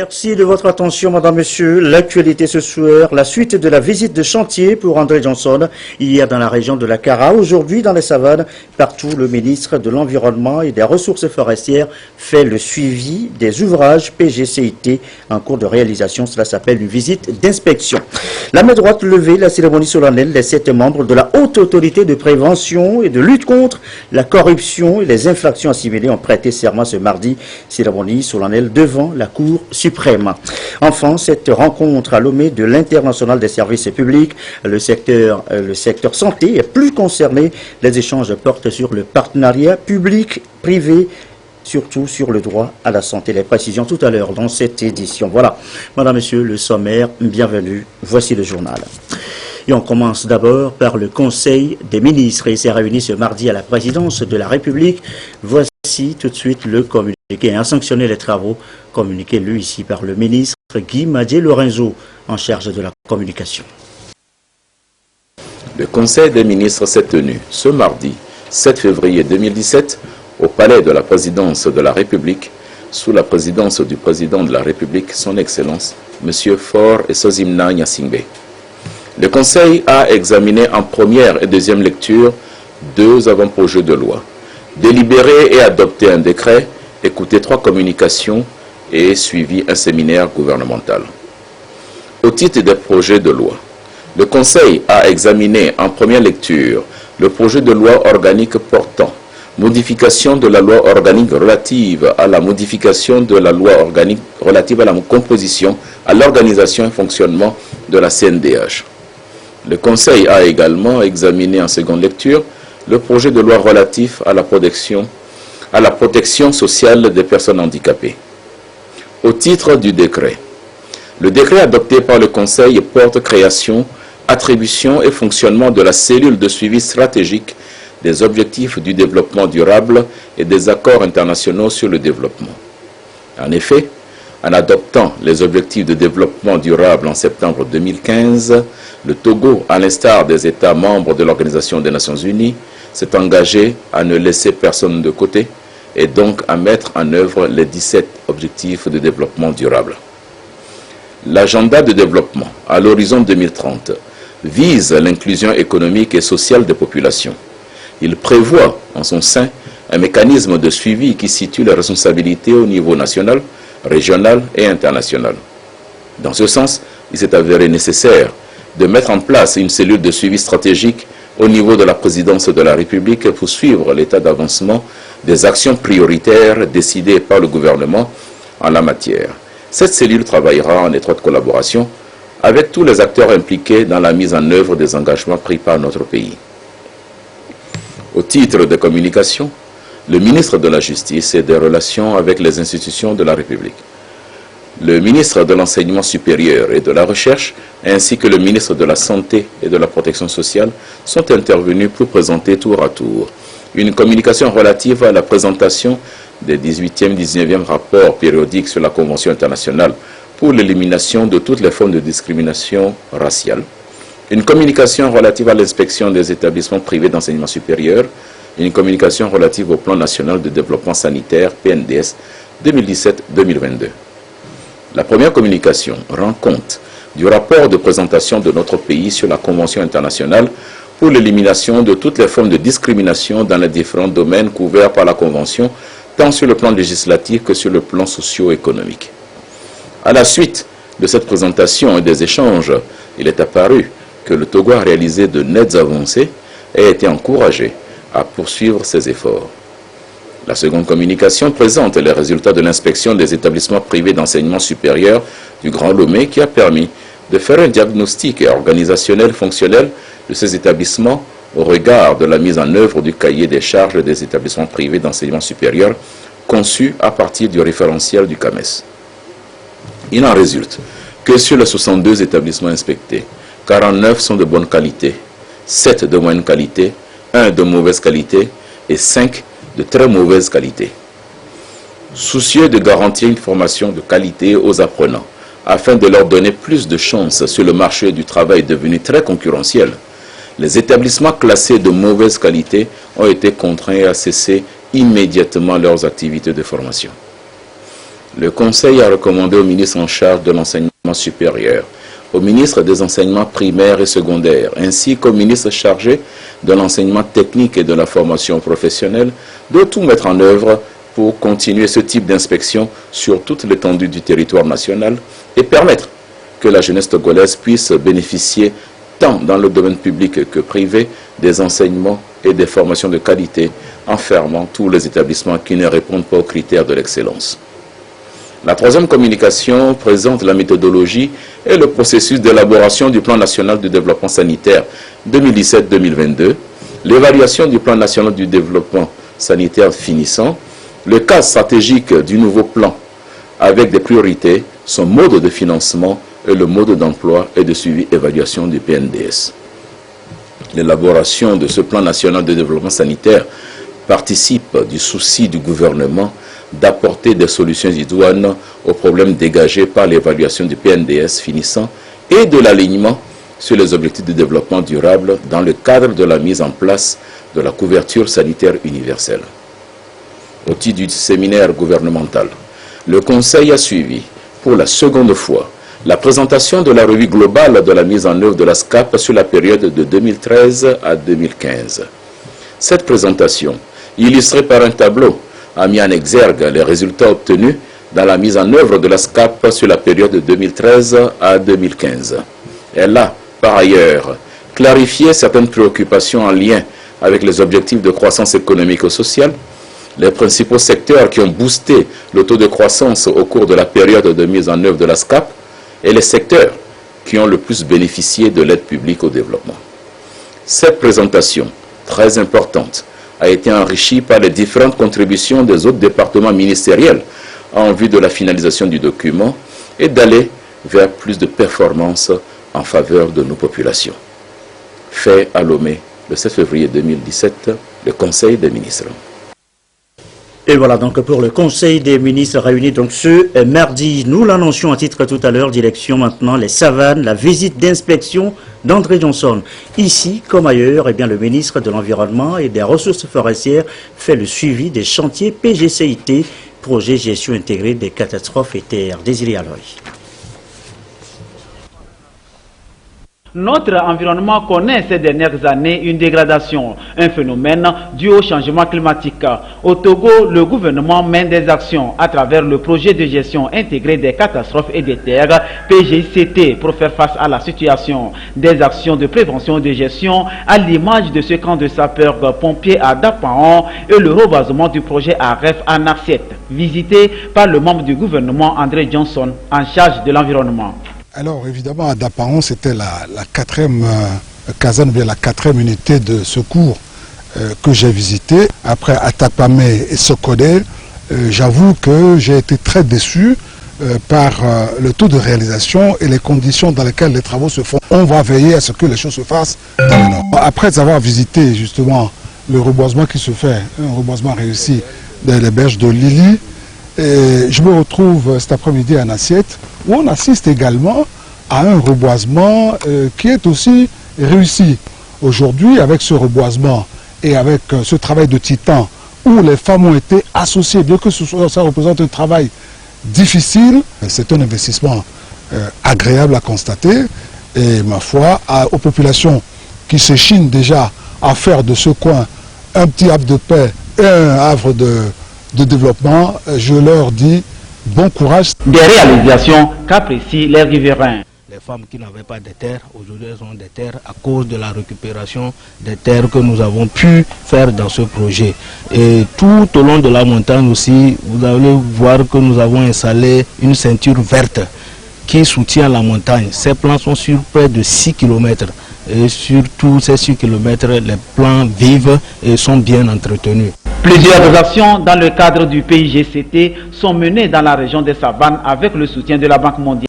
Merci de votre attention, madame, monsieur. L'actualité ce soir, la suite de la visite de chantier pour André Johnson, hier dans la région de la Cara, aujourd'hui dans les savanes. Partout, le ministre de l'Environnement et des Ressources forestières fait le suivi des ouvrages PGCIT en cours de réalisation. Cela s'appelle une visite d'inspection. La main droite levée, la cérémonie solennelle des 7 membres de la Haute Autorité de prévention et de lutte contre la corruption et les infractions assimilées ont prêté serment ce mardi. Cérémonie solennelle devant la Cour suprême. Enfin, cette rencontre à Lomé de l'International des services publics, le secteur santé est plus concerné. Les échanges portent sur le partenariat public-privé, surtout sur le droit à la santé. Les précisions tout à l'heure dans cette édition. Voilà, madame, monsieur, le sommaire, bienvenue. Voici le journal. Et on commence d'abord par le Conseil des ministres. Il s'est réuni ce mardi à la présidence de la République. Voici tout de suite le communiqué et a sanctionné les travaux communiqués lui ici par le ministre Guy Madié Lorenzo en charge de la communication. Le Conseil des ministres s'est tenu ce mardi 7 février 2017 au palais de la présidence de la République sous la présidence du président de la République, son Excellence, M. Faure Essozimna Gnassingbé. Le Conseil a examiné en première et deuxième lecture 2 avant-projets de loi, délibéré et adopté un décret, écouté 3 communications et suivi un séminaire gouvernemental. Au titre des projets de loi, le Conseil a examiné en première lecture le projet de loi organique portant modification de la loi organique relative à la modification de la loi organique relative à la composition, à l'organisation et fonctionnement de la CNDH. Le Conseil a également examiné en seconde lecture le projet de loi relatif à la protection sociale des personnes handicapées. Au titre du décret, le décret adopté par le Conseil porte création, attribution et fonctionnement de la cellule de suivi stratégique des objectifs du développement durable et des accords internationaux sur le développement. En effet, en adoptant les objectifs de développement durable en septembre 2015, le Togo, à l'instar des États membres de l'Organisation des Nations Unies, s'est engagé à ne laisser personne de côté et donc à mettre en œuvre les 17 objectifs de développement durable. L'agenda de développement à l'horizon 2030 vise l'inclusion économique et sociale des populations. Il prévoit en son sein un mécanisme de suivi qui situe les responsabilités au niveau national, régional et international. Dans ce sens, il s'est avéré nécessaire de mettre en place une cellule de suivi stratégique au niveau de la présidence de la République pour suivre l'état d'avancement des actions prioritaires décidées par le gouvernement en la matière. Cette cellule travaillera en étroite collaboration avec tous les acteurs impliqués dans la mise en œuvre des engagements pris par notre pays. Au titre des communications, le ministre de la Justice et des Relations avec les institutions de la République, le ministre de l'Enseignement supérieur et de la Recherche, ainsi que le ministre de la Santé et de la Protection sociale sont intervenus pour présenter tour à tour une communication relative à la présentation des 18e, 19e rapports périodiques sur la Convention internationale pour l'élimination de toutes les formes de discrimination raciale, une communication relative à l'inspection des établissements privés d'enseignement supérieur, une communication relative au plan national de développement sanitaire, PNDS, 2017-2022. La première communication rend compte du rapport de présentation de notre pays sur la Convention internationale pour l'élimination de toutes les formes de discrimination dans les différents domaines couverts par la Convention, tant sur le plan législatif que sur le plan socio-économique. À la suite de cette présentation et des échanges, il est apparu que le Togo a réalisé de nettes avancées et a été encouragé à poursuivre ses efforts. La seconde communication présente les résultats de l'inspection des établissements privés d'enseignement supérieur du Grand Lomé qui a permis de faire un diagnostic organisationnel fonctionnel de ces établissements au regard de la mise en œuvre du cahier des charges des établissements privés d'enseignement supérieur conçu à partir du référentiel du CAMES. Il en résulte que sur les 62 établissements inspectés, 49 sont de bonne qualité, 7 de moyenne qualité, 1 de mauvaise qualité et 5 de très mauvaise qualité. Soucieux de garantir une formation de qualité aux apprenants, afin de leur donner plus de chances sur le marché du travail devenu très concurrentiel, les établissements classés de mauvaise qualité ont été contraints à cesser immédiatement leurs activités de formation. Le Conseil a recommandé au ministre en charge de l'enseignement supérieur, au ministre des enseignements primaires et secondaires, ainsi qu'au ministre chargé de l'enseignement technique et de la formation professionnelle, de tout mettre en œuvre pour continuer ce type d'inspection sur toute l'étendue du territoire national et permettre que la jeunesse togolaise puisse bénéficier, tant dans le domaine public que privé, des enseignements et des formations de qualité, en fermant tous les établissements qui ne répondent pas aux critères de l'excellence. La troisième communication présente la méthodologie et le processus d'élaboration du plan national de développement sanitaire 2017-2022, l'évaluation du plan national du développement sanitaire finissant, le cadre stratégique du nouveau plan avec des priorités, son mode de financement et le mode d'emploi et de suivi-évaluation du PNDS. L'élaboration de ce plan national de développement sanitaire participe du souci du gouvernement d'apporter des solutions idoines aux problèmes dégagés par l'évaluation du PNDS finissant et de l'alignement sur les objectifs de développement durable dans le cadre de la mise en place de la couverture sanitaire universelle. Au titre du séminaire gouvernemental, le Conseil a suivi pour la seconde fois la présentation de la revue globale de la mise en œuvre de la SCAP sur la période de 2013 à 2015. Cette présentation, illustrée par un tableau, a mis en exergue les résultats obtenus dans la mise en œuvre de la SCAP sur la période de 2013 à 2015. Elle a, par ailleurs, clarifié certaines préoccupations en lien avec les objectifs de croissance économique et sociale, les principaux secteurs qui ont boosté le taux de croissance au cours de la période de mise en œuvre de la SCAP et les secteurs qui ont le plus bénéficié de l'aide publique au développement. Cette présentation, très importante, a été enrichie par les différentes contributions des autres départements ministériels en vue de la finalisation du document et d'aller vers plus de performances en faveur de nos populations. Fait à Lomé le 7 février 2017, le Conseil des ministres. Et voilà donc pour le Conseil des ministres réunis donc ce mardi. Nous l'annoncions à titre tout à l'heure, direction maintenant les savanes, la visite d'inspection d'André Johnson. Ici, comme ailleurs, eh bien, le ministre de l'Environnement et des Ressources forestières fait le suivi des chantiers PGCIT, projet gestion intégrée des catastrophes et terres. Désiré Aloy. Notre environnement connaît ces dernières années une dégradation, un phénomène dû au changement climatique. Au Togo, le gouvernement mène des actions à travers le projet de gestion intégrée des catastrophes et des terres, PGCT, pour faire face à la situation. Des actions de prévention et de gestion à l'image de ce camp de sapeurs-pompiers à Dapaon et le reboisement du projet AREF à Narciet, visité par le membre du gouvernement André Johnson en charge de l'environnement. Alors évidemment à Dapaon c'était la quatrième caserne, bien la quatrième unité de secours que j'ai visité. Après Atapamé et Sokodé, j'avoue que j'ai été très déçu par le taux de réalisation et les conditions dans lesquelles les travaux se font. On va veiller à ce que les choses se fassent dans le nord. Après avoir visité justement le reboisement qui se fait, un reboisement réussi dans les berges de Lili, et je me retrouve cet après-midi à Nassiette où on assiste également à un reboisement qui est aussi réussi. Aujourd'hui, avec ce reboisement et avec ce travail de titan où les femmes ont été associées, bien que ça représente un travail difficile, c'est un investissement agréable à constater et ma foi, aux populations qui s'échinent déjà à faire de ce coin un petit havre de paix et un havre de développement, je leur dis bon courage. Des réalisations qu'apprécient les riverains. Les femmes qui n'avaient pas de terre, aujourd'hui elles ont des terres à cause de la récupération des terres que nous avons pu faire dans ce projet. Et tout au long de la montagne aussi, vous allez voir que nous avons installé une ceinture verte qui soutient la montagne. Ces plans sont sur près de 6 km. Et sur tous ces 6 km, les plants vivent et sont bien entretenus. Plusieurs actions dans le cadre du PIGCT sont menées dans la région des Savanes avec le soutien de la Banque mondiale.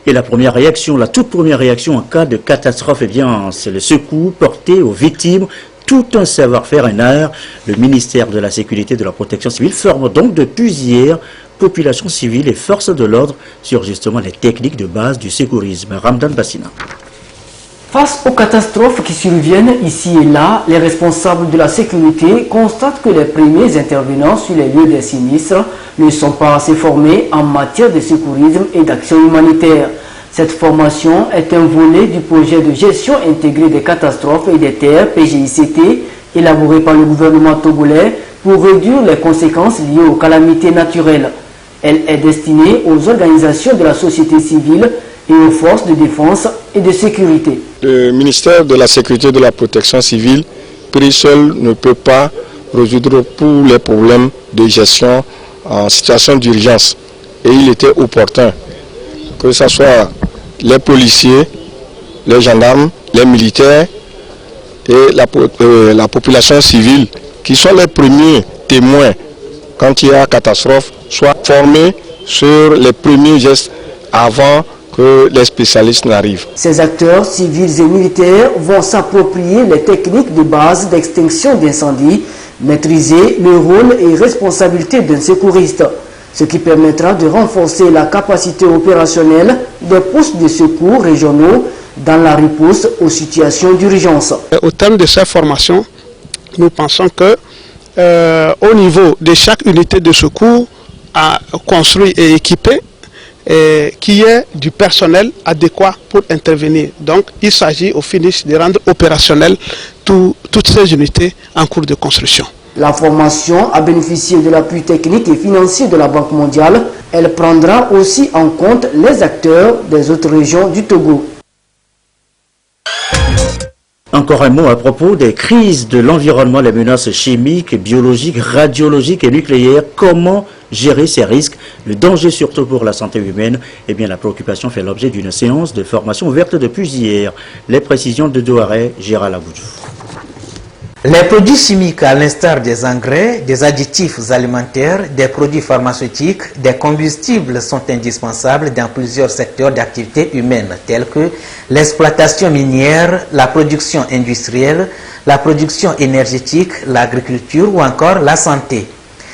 Et la première réaction, la toute première réaction en cas de catastrophe, eh bien, c'est le secours porté aux victimes. Tout un savoir-faire, un art. Le ministère de la Sécurité et de la Protection civile forme donc depuis hier population civile et forces de l'ordre sur justement les techniques de base du secourisme. Ramdan Bassina. Face aux catastrophes qui surviennent ici et là, les responsables de la sécurité constatent que les premiers intervenants sur les lieux des sinistres ne sont pas assez formés en matière de secourisme et d'action humanitaire. Cette formation est un volet du projet de gestion intégrée des catastrophes et des terres PGICT élaboré par le gouvernement togolais pour réduire les conséquences liées aux calamités naturelles. Elle est destinée aux organisations de la société civile et aux forces de défense et de sécurité. Le ministère de la Sécurité et de la Protection civile, pris seul, ne peut pas résoudre tous les problèmes de gestion en situation d'urgence. Et il était opportun que ce soit les policiers, les gendarmes, les militaires et la population civile qui sont les premiers témoins quand il y a catastrophe, soient formés sur les premiers gestes avant que les spécialistes n'arrivent. Ces acteurs civils et militaires vont s'approprier les techniques de base d'extinction d'incendie, maîtriser le rôle et responsabilité d'un secouriste, ce qui permettra de renforcer la capacité opérationnelle des postes de secours régionaux dans la riposte aux situations d'urgence. Au terme de cette formation, nous pensons que au niveau de chaque unité de secours à construire et équiper, qu'il y ait du personnel adéquat pour intervenir. Donc il s'agit au finish de rendre opérationnel toutes ces unités en cours de construction. La formation a bénéficié de l'appui technique et financier de la Banque mondiale. Elle prendra aussi en compte les acteurs des autres régions du Togo. Encore un mot à propos des crises de l'environnement, les menaces chimiques, biologiques, radiologiques et nucléaires. Comment gérer ces risques, le danger surtout pour la santé humaine? Eh bien, la préoccupation fait l'objet d'une séance de formation ouverte depuis hier. Les précisions de Douaré, Gérald Aboudjou. Les produits chimiques, à l'instar des engrais, des additifs alimentaires, des produits pharmaceutiques, des combustibles sont indispensables dans plusieurs secteurs d'activité humaine, tels que l'exploitation minière, la production industrielle, la production énergétique, l'agriculture ou encore la santé.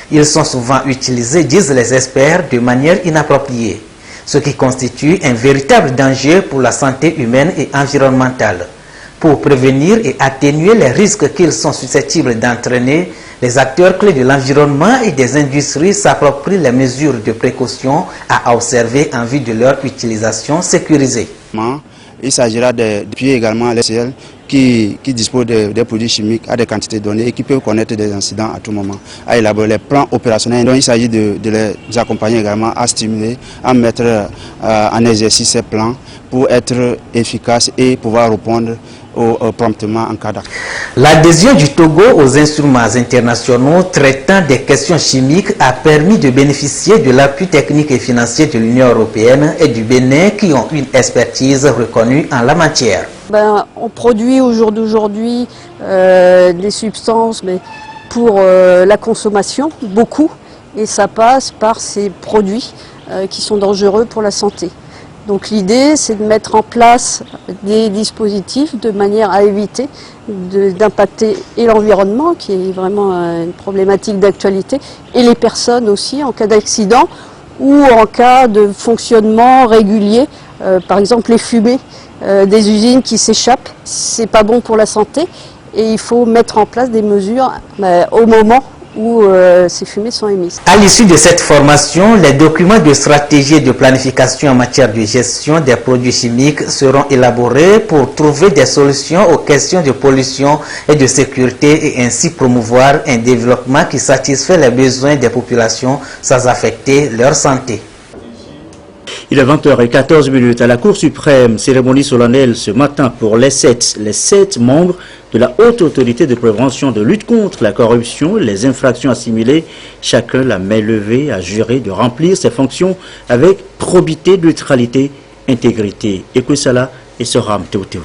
Ils sont souvent utilisés, disent les experts, de manière inappropriée, ce qui constitue un véritable danger pour la santé humaine et environnementale. Pour prévenir et atténuer les risques qu'ils sont susceptibles d'entraîner, les acteurs clés de l'environnement et des industries s'approprient les mesures de précaution à observer en vue de leur utilisation sécurisée. Il s'agira d'appuyer également les CL qui disposent des produits chimiques à des quantités données et qui peuvent connaître des incidents à tout moment, à élaborer les plans opérationnels. Donc il s'agit de les accompagner également à stimuler, à mettre en exercice ces plans pour être efficaces et pouvoir répondre promptement en cas d'accident. L'adhésion du Togo aux instruments internationaux traitant des questions chimiques a permis de bénéficier de l'appui technique et financier de l'Union européenne et du Bénin qui ont une expertise reconnue en la matière. On produit au jour d'aujourd'hui des substances pour la consommation, beaucoup, et ça passe par ces produits qui sont dangereux pour la santé. Donc l'idée, c'est de mettre en place des dispositifs de manière à éviter d'impacter et l'environnement, qui est vraiment une problématique d'actualité, et les personnes aussi en cas d'accident ou en cas de fonctionnement régulier, par exemple les fumées des usines qui s'échappent, c'est pas bon pour la santé et il faut mettre en place des mesures au moment où ces fumées sont émises. À l'issue de cette formation, les documents de stratégie et de planification en matière de gestion des produits chimiques seront élaborés pour trouver des solutions aux questions de pollution et de sécurité et ainsi promouvoir un développement qui satisfait les besoins des populations sans affecter leur santé. Il est 20h14 à la Cour suprême, cérémonie solennelle ce matin pour les sept membres de la Haute Autorité de prévention de lutte contre la corruption et les infractions assimilées. Chacun, la main levée, a juré de remplir ses fonctions avec probité, neutralité, intégrité. Écoutez-la et Soram Théotéou.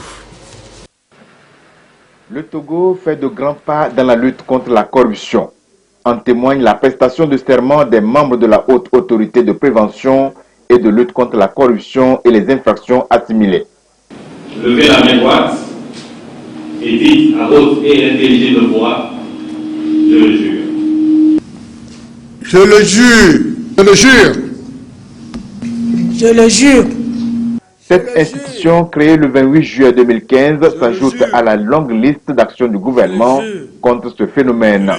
Le Togo fait de grands pas dans la lutte contre la corruption. En témoigne la prestation de serment des membres de la Haute Autorité de prévention et de lutte contre la corruption et les infractions assimilées. Levez la main droite et dites à haute et intelligible voix, je le jure. Je le jure. Je le jure. Je le jure. Cette institution, créée le 28 juillet 2015, s'ajoute à la longue liste d'actions du gouvernement contre ce phénomène.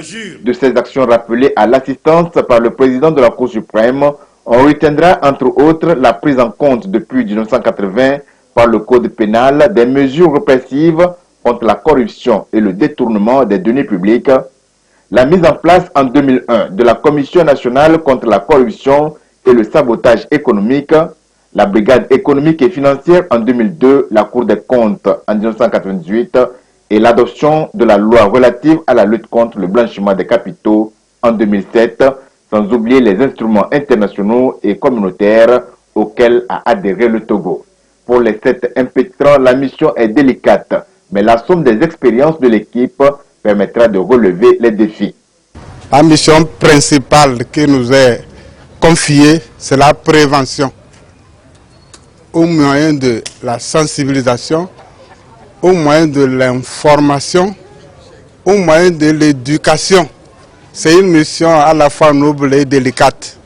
De ces actions rappelées à l'assistance par le président de la Cour suprême, on retiendra entre autres la prise en compte depuis 1980 par le Code pénal des mesures répressives contre la corruption et le détournement des deniers publics, la mise en place en 2001 de la Commission nationale contre la corruption et le sabotage économique, la Brigade économique et financière en 2002, la Cour des comptes en 1998 et l'adoption de la loi relative à la lutte contre le blanchiment des capitaux en 2007, sans oublier les instruments internationaux et communautaires auxquels a adhéré le Togo. Pour les 7 impétrants, la mission est délicate, mais la somme des expériences de l'équipe permettra de relever les défis. La mission principale qui nous est confiée, c'est la prévention. Au moyen de la sensibilisation, au moyen de l'information, au moyen de l'éducation. C'est une mission à la fois noble et délicate.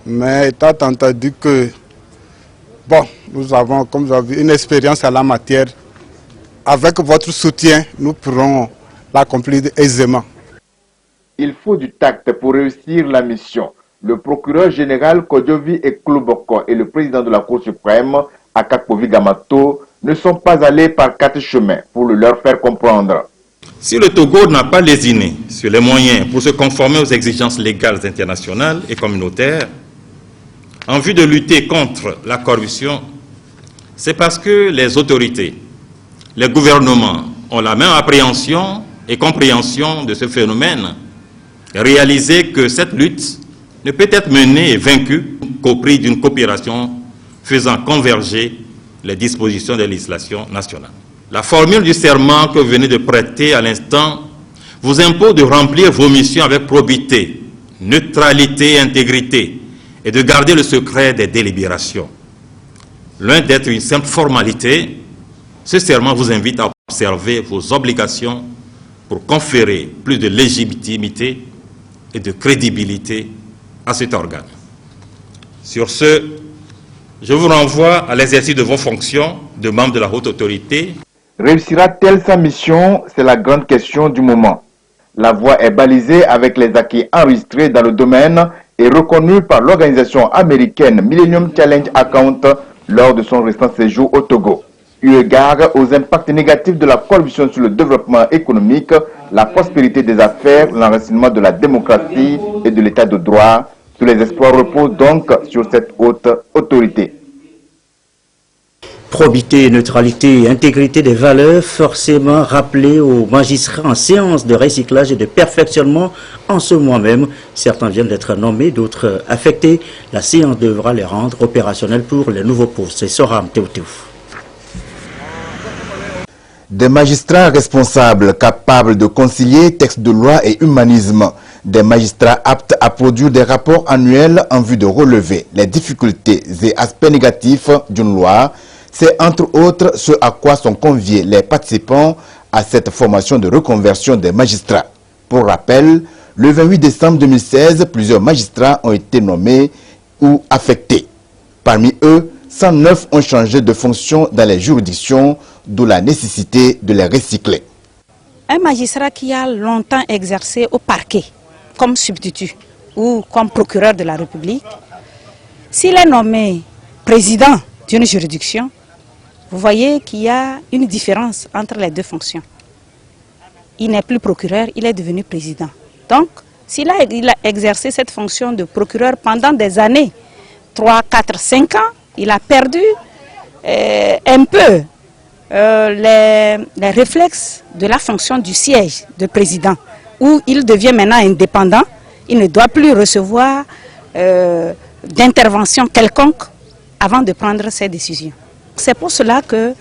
Mais étant entendu que, bon, nous avons, comme vous avez vu, une expérience à la matière, avec votre soutien, nous pourrons l'accomplir aisément. Il faut du tact pour réussir la mission. Le procureur général Kodjovi Ekluboko et le président de la Cour suprême, Akakpovi Gamato, ne sont pas allés par 4 chemins pour le leur faire comprendre. Si le Togo n'a pas lésiné sur les moyens pour se conformer aux exigences légales internationales et communautaires, en vue de lutter contre la corruption, c'est parce que les autorités, les gouvernements ont la même appréhension et compréhension de ce phénomène, réaliser que cette lutte ne peut être menée et vaincue qu'au prix d'une coopération faisant converger les dispositions de la législation nationale. La formule du serment que vous venez de prêter à l'instant vous impose de remplir vos missions avec probité, neutralité et intégrité et de garder le secret des délibérations. Loin d'être une simple formalité, ce serment vous invite à observer vos obligations pour conférer plus de légitimité et de crédibilité à cet organe. Sur ce, je vous renvoie à l'exercice de vos fonctions de membre de la haute autorité. Réussira-t-elle sa mission? C'est la grande question du moment. La voie est balisée avec les acquis enregistrés dans le domaine et reconnus par l'organisation américaine Millennium Challenge Account lors de son récent séjour au Togo. Eu égard aux impacts négatifs de la corruption sur le développement économique, la prospérité des affaires, l'enracinement de la démocratie et de l'état de droit, tous les espoirs reposent donc sur cette haute autorité. Probité, neutralité et intégrité des valeurs forcément rappelées aux magistrats en séance de recyclage et de perfectionnement en ce mois même. Certains viennent d'être nommés, d'autres affectés. La séance devra les rendre opérationnels pour les nouveaux postes. C'est Soram Teoteouf. Des magistrats responsables, capables de concilier texte de loi et humanisme. Des magistrats aptes à produire des rapports annuels en vue de relever les difficultés et aspects négatifs d'une loi. C'est entre autres ce à quoi sont conviés les participants à cette formation de reconversion des magistrats. Pour rappel, le 28 décembre 2016, plusieurs magistrats ont été nommés ou affectés. Parmi eux, 109 ont changé de fonction dans les juridictions, d'où la nécessité de les recycler. Un magistrat qui a longtemps exercé au parquet, comme substitut ou comme procureur de la République, s'il est nommé président d'une juridiction, vous voyez qu'il y a une différence entre les deux fonctions. Il n'est plus procureur, il est devenu président. Donc, s'il a exercé cette fonction de procureur pendant des années, 3, 4, 5 ans, il a perdu un peu les réflexes de la fonction du siège de président, où il devient maintenant indépendant, il ne doit plus recevoir d'intervention quelconque avant de prendre ses décisions. C'est pour cela que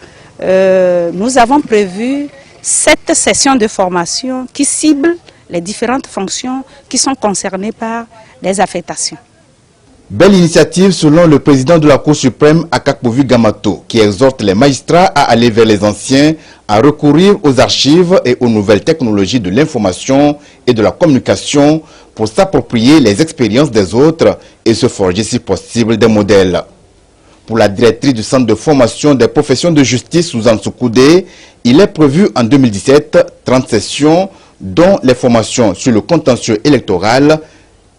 nous avons prévu cette session de formation qui cible les différentes fonctions qui sont concernées par les affectations. Belle initiative selon le président de la Cour suprême, Akakpovi Gamato, qui exhorte les magistrats à aller vers les anciens, à recourir aux archives et aux nouvelles technologies de l'information et de la communication pour s'approprier les expériences des autres et se forger si possible des modèles. Pour la directrice du centre de formation des professions de justice, Suzanne Soukoudé, il est prévu en 2017 30 sessions, dont les formations sur le contentieux électoral,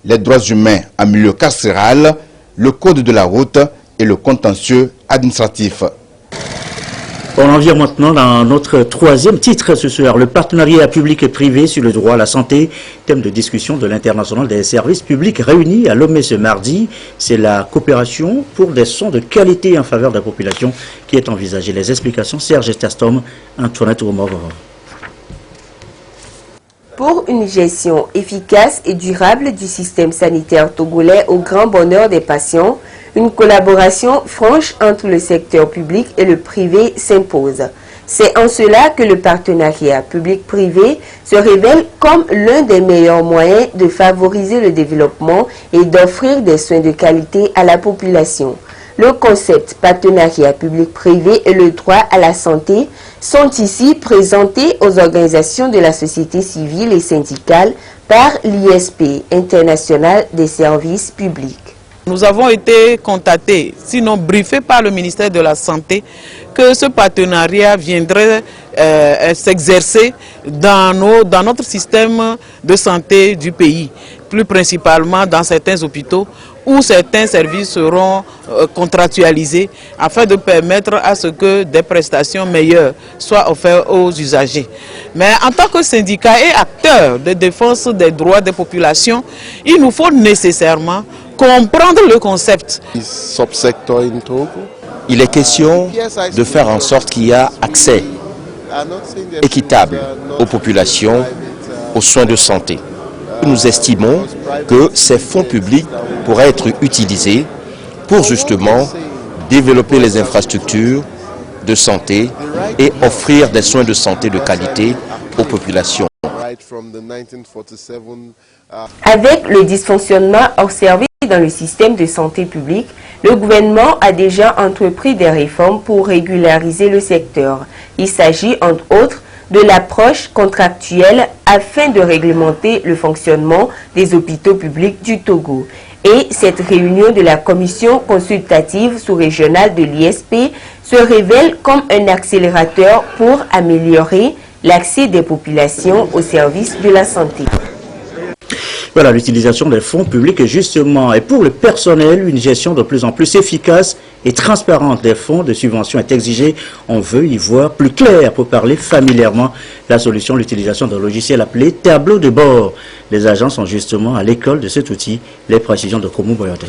les droits humains en milieu carcéral, le code de la route et le contentieux administratif. On en vient maintenant dans notre troisième titre ce soir, le partenariat public et privé sur le droit à la santé, thème de discussion de l'International des services publics réunis à Lomé ce mardi. C'est la coopération pour des soins de qualité en faveur de la population qui est envisagée. Les explications, Serge Estastom, Antoinette Oumov. Pour une gestion efficace et durable du système sanitaire togolais au grand bonheur des patients, une collaboration franche entre le secteur public et le privé s'impose. C'est en cela que le partenariat public-privé se révèle comme l'un des meilleurs moyens de favoriser le développement et d'offrir des soins de qualité à la population. Le concept partenariat public-privé et le droit à la santé sont ici présentés aux organisations de la société civile et syndicale par l'ISP, International des services publics. Nous avons été contactés, sinon briefés par le ministère de la Santé, que ce partenariat viendrait s'exercer dans notre système de santé du pays, plus principalement dans certains hôpitaux où certains services seront contractualisés afin de permettre à ce que des prestations meilleures soient offertes aux usagers. Mais en tant que syndicat et acteur de défense des droits des populations, il nous faut nécessairement comprendre le concept. Il est question de faire en sorte qu'il y ait accès équitable aux populations aux soins de santé. Nous estimons que ces fonds publics pourraient être utilisés pour justement développer les infrastructures de santé et offrir des soins de santé de qualité aux populations. Avec le dysfonctionnement observé dans le système de santé publique, le gouvernement a déjà entrepris des réformes pour régulariser le secteur. Il s'agit entre autres de l'approche contractuelle afin de réglementer le fonctionnement des hôpitaux publics du Togo. Et cette réunion de la commission consultative sous-régionale de l'ISP se révèle comme un accélérateur pour améliorer l'accès des populations aux services de la santé. Voilà, l'utilisation des fonds publics justement. Et pour le personnel, une gestion de plus en plus efficace et transparente des fonds de subvention est exigée. On veut y voir plus clair pour parler familièrement. La solution, l'utilisation d'un logiciel appelé tableau de bord. Les agents sont justement à l'école de cet outil. Les précisions de Koumou Boyote.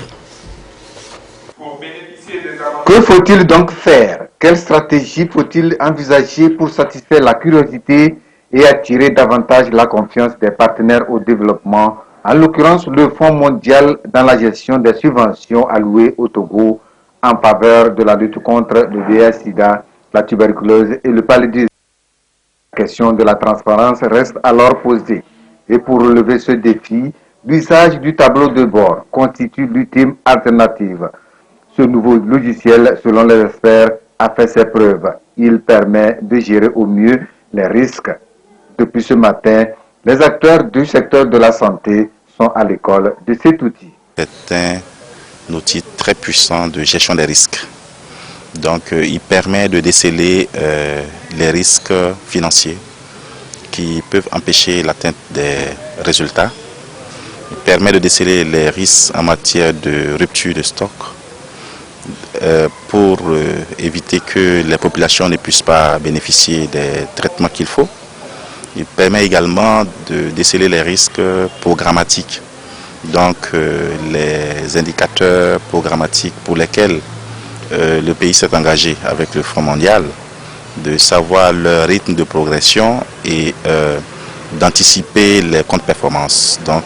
Que faut-il donc faire? Quelle stratégie faut-il envisager pour satisfaire la curiosité et attirer davantage la confiance des partenaires au développement, en l'occurrence le Fonds mondial dans la gestion des subventions allouées au Togo en faveur de la lutte contre le VIH-Sida, la tuberculose et le paludisme. La question de la transparence reste alors posée. Et pour relever ce défi, l'usage du tableau de bord constitue l'ultime alternative. Ce nouveau logiciel, selon les experts, a fait ses preuves. Il permet de gérer au mieux les risques. Depuis ce matin, les acteurs du secteur de la santé sont à l'école de cet outil. C'est un outil très puissant de gestion des risques. Donc, il permet de déceler les risques financiers qui peuvent empêcher l'atteinte des résultats. Il permet de déceler les risques en matière de rupture de stock pour éviter que les populations ne puissent pas bénéficier des traitements qu'il faut. Il permet également de déceler les risques programmatiques, donc les indicateurs programmatiques pour lesquels le pays s'est engagé avec le Fonds mondial, de savoir leur rythme de progression et d'anticiper les contre-performances. Donc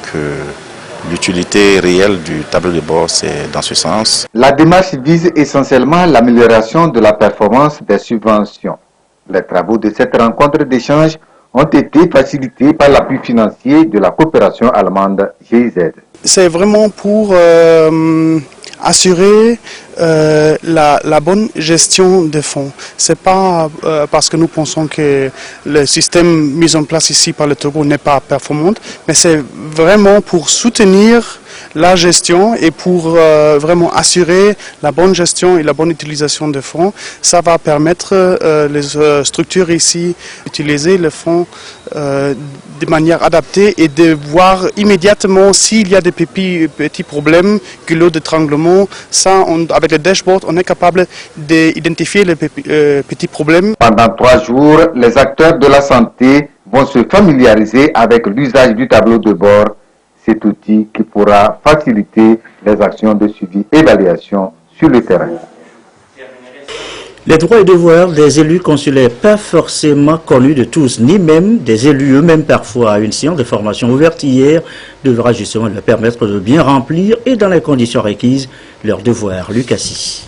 l'utilité réelle du tableau de bord, c'est dans ce sens. La démarche vise essentiellement l'amélioration de la performance des subventions. Les travaux de cette rencontre d'échange ont été facilités par l'appui financier de la coopération allemande GIZ. C'est vraiment pour assurer la bonne gestion des fonds. C'est pas parce que nous pensons que le système mis en place ici par le Togo n'est pas performant, mais c'est vraiment pour soutenir la gestion et pour vraiment assurer la bonne gestion et la bonne utilisation des fonds. Ça va permettre les structures ici d'utiliser les fonds de manière adaptée et de voir immédiatement s'il y a des petits problèmes, culots d'étranglement. Ça, avec le dashboard, on est capable d'identifier les petits problèmes. Pendant 3 jours, les acteurs de la santé vont se familiariser avec l'usage du tableau de bord, cet outil qui pourra faciliter les actions de suivi et d'évaluation sur le terrain. Les droits et devoirs des élus consulaires pas forcément connus de tous, ni même des élus eux-mêmes parfois. Une séance de formation ouverte hier devra justement leur permettre de bien remplir et dans les conditions requises leurs devoirs. Lucassi.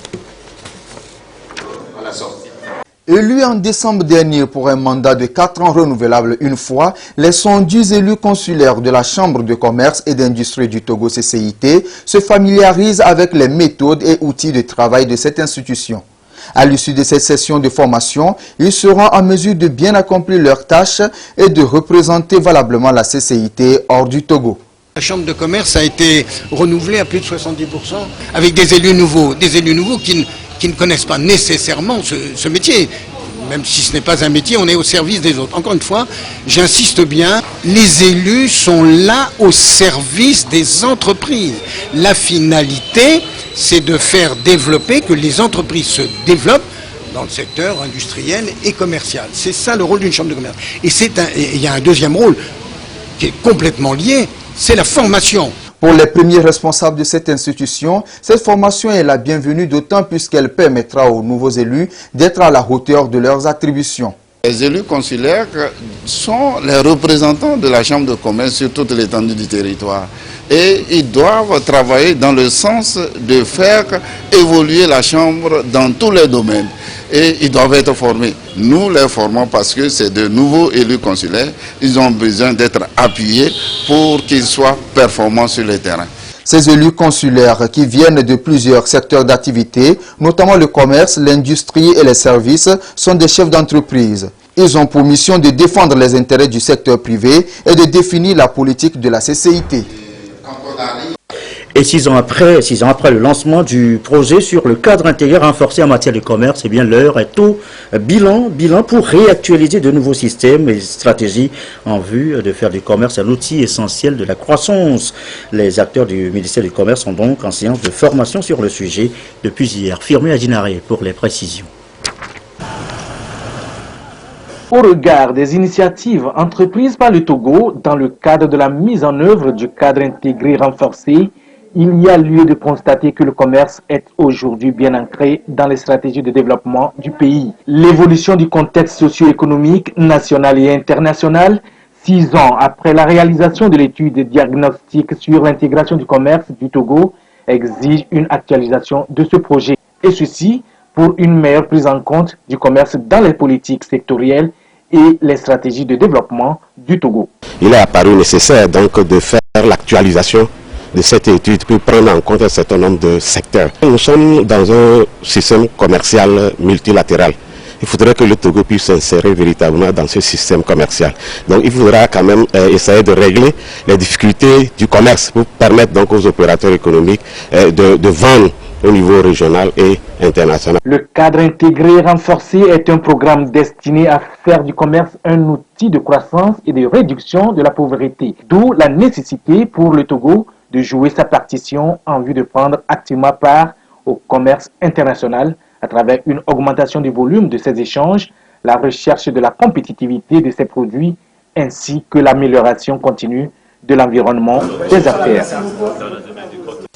Élus en décembre dernier pour un mandat de 4 ans renouvelable une fois, les 110 élus consulaires de la Chambre de commerce et d'industrie du Togo CCIT se familiarisent avec les méthodes et outils de travail de cette institution. À l'issue de cette session de formation, ils seront en mesure de bien accomplir leurs tâches et de représenter valablement la CCIT hors du Togo. La Chambre de commerce a été renouvelée à plus de 70% avec des élus nouveaux qui ne connaissent pas nécessairement ce métier. Même si ce n'est pas un métier, on est au service des autres. Encore une fois, j'insiste bien, les élus sont là au service des entreprises. La finalité, c'est de faire développer, que les entreprises se développent dans le secteur industriel et commercial. C'est ça le rôle d'une chambre de commerce. Et il y a un deuxième rôle qui est complètement lié, c'est la formation. Pour les premiers responsables de cette institution, cette formation est la bienvenue, d'autant plus qu'elle permettra aux nouveaux élus d'être à la hauteur de leurs attributions. Les élus consulaires sont les représentants de la Chambre de commerce sur toute l'étendue du territoire. Et ils doivent travailler dans le sens de faire évoluer la Chambre dans tous les domaines. Et ils doivent être formés. Nous les formons parce que c'est de nouveaux élus consulaires. Ils ont besoin d'être appuyés pour qu'ils soient performants sur le terrain. Ces élus consulaires qui viennent de plusieurs secteurs d'activité, notamment le commerce, l'industrie et les services, sont des chefs d'entreprise. Ils ont pour mission de défendre les intérêts du secteur privé et de définir la politique de la CCIT. Et 6 ans après le lancement du projet sur le cadre intégré renforcé en matière de commerce, eh bien l'heure est au bilan pour réactualiser de nouveaux systèmes et stratégies en vue de faire du commerce un outil essentiel de la croissance. Les acteurs du ministère du Commerce sont donc en séance de formation sur le sujet depuis hier. Firmé Adinaré pour les précisions. Au regard des initiatives entreprises par le Togo dans le cadre de la mise en œuvre du cadre intégré renforcé, il y a lieu de constater que le commerce est aujourd'hui bien ancré dans les stratégies de développement du pays. L'évolution du contexte socio-économique national et international, 6 ans après la réalisation de l'étude diagnostique sur l'intégration du commerce du Togo, exige une actualisation de ce projet. Et ceci pour une meilleure prise en compte du commerce dans les politiques sectorielles et les stratégies de développement du Togo. Il est apparu nécessaire donc de faire l'actualisation de cette étude pour prendre en compte un certain nombre de secteurs. Nous sommes dans un système commercial multilatéral. Il faudrait que le Togo puisse s'insérer véritablement dans ce système commercial. Donc il faudra quand même essayer de régler les difficultés du commerce pour permettre donc aux opérateurs économiques de vendre au niveau régional et international. Le cadre intégré renforcé est un programme destiné à faire du commerce un outil de croissance et de réduction de la pauvreté, d'où la nécessité pour le Togo de jouer sa partition en vue de prendre activement part au commerce international à travers une augmentation du volume de ces échanges, la recherche de la compétitivité de ces produits ainsi que l'amélioration continue de l'environnement des affaires.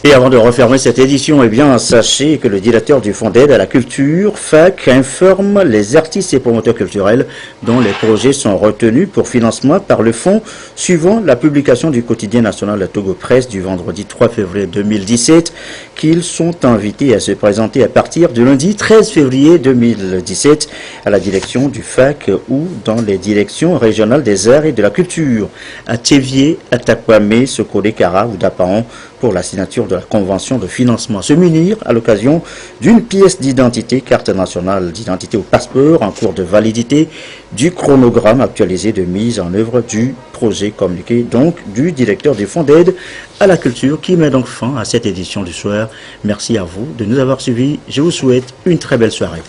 Et avant de refermer cette édition, eh bien, sachez que le directeur du Fonds d'aide à la culture, FAC, informe les artistes et promoteurs culturels dont les projets sont retenus pour financement par le Fonds, suivant la publication du quotidien national de Togo Presse du vendredi 3 février 2017, qu'ils sont invités à se présenter à partir du lundi 13 février 2017 à la direction du FAC ou dans les directions régionales des arts et de la culture, à Théviers, à Takwame, Sokode, Kara ou Dapaon, pour la signature de la convention de financement. Se munir à l'occasion d'une pièce d'identité, carte nationale d'identité ou passeport en cours de validité du chronogramme actualisé de mise en œuvre du projet communiqué donc du directeur du Fonds d'aide à la culture qui met donc fin à cette édition du soir. Merci à vous de nous avoir suivis. Je vous souhaite une très belle soirée.